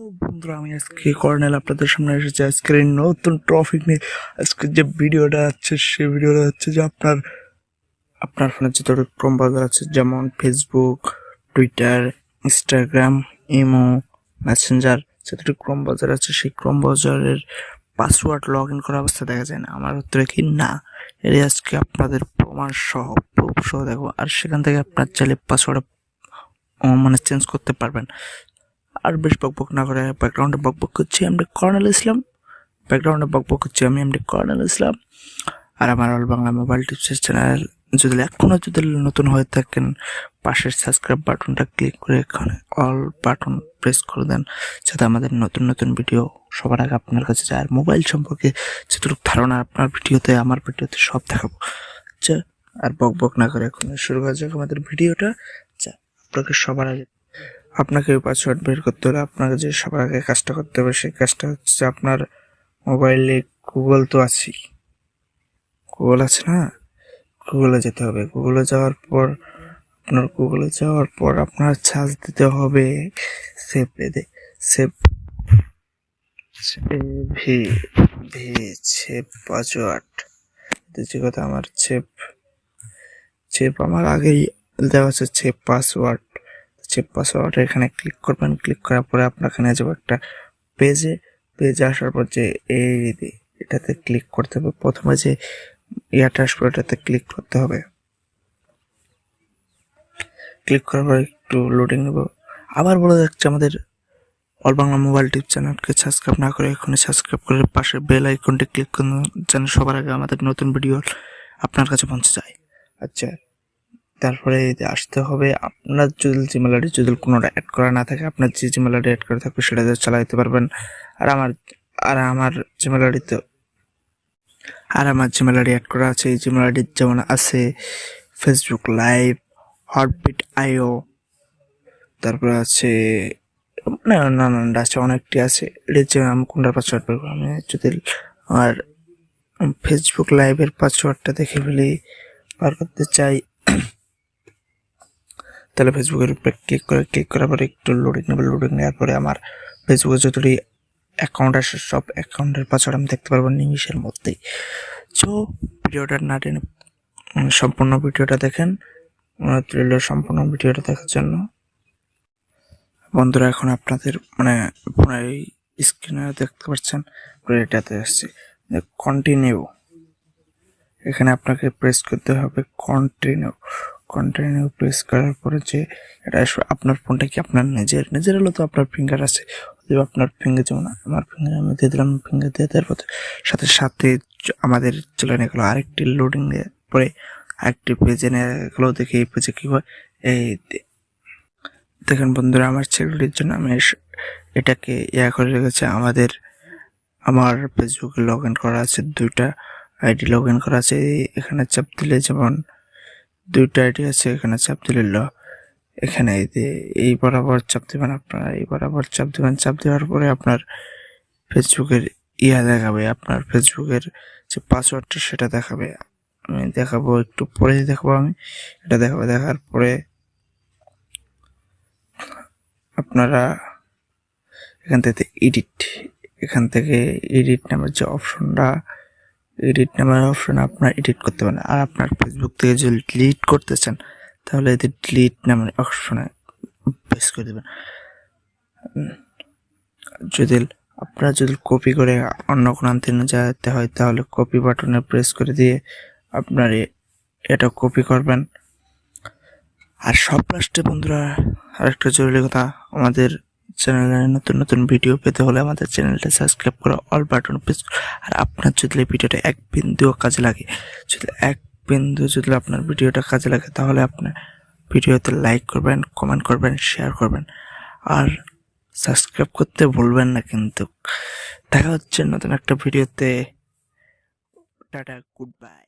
বন্ধুরা, আমি আজকে কর্নেল আপনাদের সামনে এসেছি আজকের এই নতুন টপিক নিয়ে। আজকে যে ভিডিওটা আছে সেই ভিডিওটা হচ্ছে যে আপনার ফোনে যত ক্রোম ব্রাউজার আছে, যেমন Facebook, Twitter, Instagram, imo, Messenger, যতটি ক্রোম ব্রাউজার আছে সেই ক্রোম ব্রাউজারের পাসওয়ার্ড লগ ইন করা অবস্থা দেখা যায় না। আমার উত্তরে কি না, এর আজকে আপনাদের প্রমাণ সহ প্রুফ সহ দেখো। আর সেখান থেকে আপনার চাইলে পাসওয়ার্ড চেঞ্জ করতে পারবেন। আর বেশ বকবক না করে ব্যাকগ্রাউন্ডে বকবক করছি আমি কর্নেল ইসলাম, আমি এমডি কর্নেল ইসলাম। আর আমার অল বাংলা মোবাইল টিপসের চ্যানেল যদি নতুন হয়ে থাকেন, পাশের সাবস্ক্রাইব বাটনটা ক্লিক করে এখানে অল বাটন প্রেস করে দেন, যাতে আমাদের নতুন ভিডিও সবার আগে আপনার কাছে যায়। আর মোবাইল সম্পর্কে যতটুকু ধারণা আমার ভিডিওতে সব দেখাবো। আচ্ছা, আর বকবক না করে এখন শুরু করা যাক আমাদের ভিডিওটা। আচ্ছা, আপনাকে পাসওয়ার্ড বের করতে হলে আপনাকে যে সবার আগে কাজটা করতে হবে সেই কাজটা হচ্ছে আপনার মোবাইলে গুগল তো আছেই, গুগল আছে না, গুগলে যেতে হবে। গুগলে যাওয়ার পর আপনার সার্চ দিতে হবে সেভ পাসওয়ার্ড। যে কথা আমার সেভ আমার আগেই দেওয়া আছে সেভ পাসওয়ার্ড। এখানে ক্লিক করবেন। ক্লিক করার পরে আপনার এখানে যাবো একটা পেজে আসার পর যে এটাতে ক্লিক করতে হবে। প্রথমে যে ইয়াটা আসবে এটাতে ক্লিক করতে হবে। ক্লিক করার পর একটু লোডিং নেব। আবার বলে যাচ্ছে আমাদের অল বাংলা মোবাইল টিপ চ্যানেলকে সাবস্ক্রাইব না করে এখনই সাবস্ক্রাইব করে পাশে বেল আইকনটি ক্লিক করুন, যেন সবার আগে আমাদের নতুন ভিডিও আপনার কাছে পৌঁছে যায়। আচ্ছা, তারপরে আসতে হবে আপনার যদি জিমেল আইডি যদি কোনোটা অ্যাড করা না থাকে, আপনার যে জিমেল আইডি অ্যাড করা থাকবে সেটা দিয়ে চালাতে পারবেন। আর আমার জিমেল আইডি অ্যাড করা আছে। এই জিমেল আইডি যেমন আছে ফেসবুক লাইভ, হটবিট আইও, তারপরে আছে নানানটা আছে, অনেকটি আছে। এর যে আমি কোনটার পাসওয়ার্ড পারবো, আমি যদি আমার ফেসবুক লাইভের পাসওয়ার্ডটা দেখে ফেলি বার করতে চাই, তাহলে ফেসবুকের উপরে ক্লিক করার পরে একটু লোডিং নেওয়ার পরে আমার ফেসবুকে যতটি অ্যাকাউন্ট আসে সব অ্যাকাউন্টের পাসওয়ার্ড আমি দেখতে পারবো নিমিশের মধ্যেই। সো ভিডিওটা না টেনে সম্পূর্ণ ভিডিওটা দেখেন, সম্পূর্ণ ভিডিওটা দেখার জন্য। বন্ধুরা, এখন আপনাদের ফোনের স্ক্রিনে দেখতে পাচ্ছেন এটাতে আসছে কন্টিনিউ। এখানে আপনাকে প্রেস করতে হবে কন্টিনিউ প্রেস করার পরে যে এটা আপনার ফোনটা কি আপনার নিজের হলো তো আপনার ফিঙ্গার আছে। আপনার ফিঙ্গার যেমন আমার ফিঙ্গার আমি দিয়ে দিলাম, ফিঙ্গার দিয়ে দেওয়ার পর সাথে আমাদের চলে গেলো আরেকটি লোডিং পরে আরেকটি পেজে নিয়ে গেলো। দেখি এই পেজে কি হয়। এই দেখেন বন্ধুরা, আমার সিকিউরিটির জন্য আমি এটাকে করে রেখেছি। আমার ফেসবুকে লগ ইন করা আছে, দুইটা আইডি লগ ইন করা আছে। এখানে চাপ দিলে যেমন দুইটা আইডি আছে, এখানে চাপ দিলে এখানে এই বরাবর চাপ দেবেন। আপনারা এই বরাবর চাপ দেওয়ার পরে আপনার ফেসবুকের দেখাবে, আপনার ফেসবুকের যে পাসওয়ার্ডটা সেটা দেখাবে। আমি দেখাবো একটু পরে, আমি এটা দেখার পরে আপনারা এখান থেকে এডিট নামের যে অপশনটা, আপনার এডিট করতে পারেন। আর আপনার ফেসবুক থেকে যদি ডিলিট করতে চান তাহলে এতে ডিলিট নামের অপশনে প্রেস করে দেবেন। আপনারা যদি কপি করে অন্য কোনো আনতে যেতে হয় তাহলে কপি বাটনে প্রেস করে দিয়ে আপনার এটা কপি করবেন। আর সব লাস্টে বন্ধুরা আরেকটা জরুরি কথা, আমাদের চ্যানেলে নতুন ভিডিও পেতে হলে আমাদের চ্যানেলটা সাবস্ক্রাইব করে অল বাটন প্রেস। আর আপনার যদি ভিডিওটা এক বিন্দুও কাজে লাগে, আপনার ভিডিওটা কাজে লাগে তাহলে আপনার ভিডিওতে লাইক করবেন, কমেন্ট করবেন, শেয়ার করবেন আর সাবস্ক্রাইব করতে ভুলবেন না কিন্তু। দেখা হচ্ছে নতুন একটা ভিডিওতে। Tata, good bye.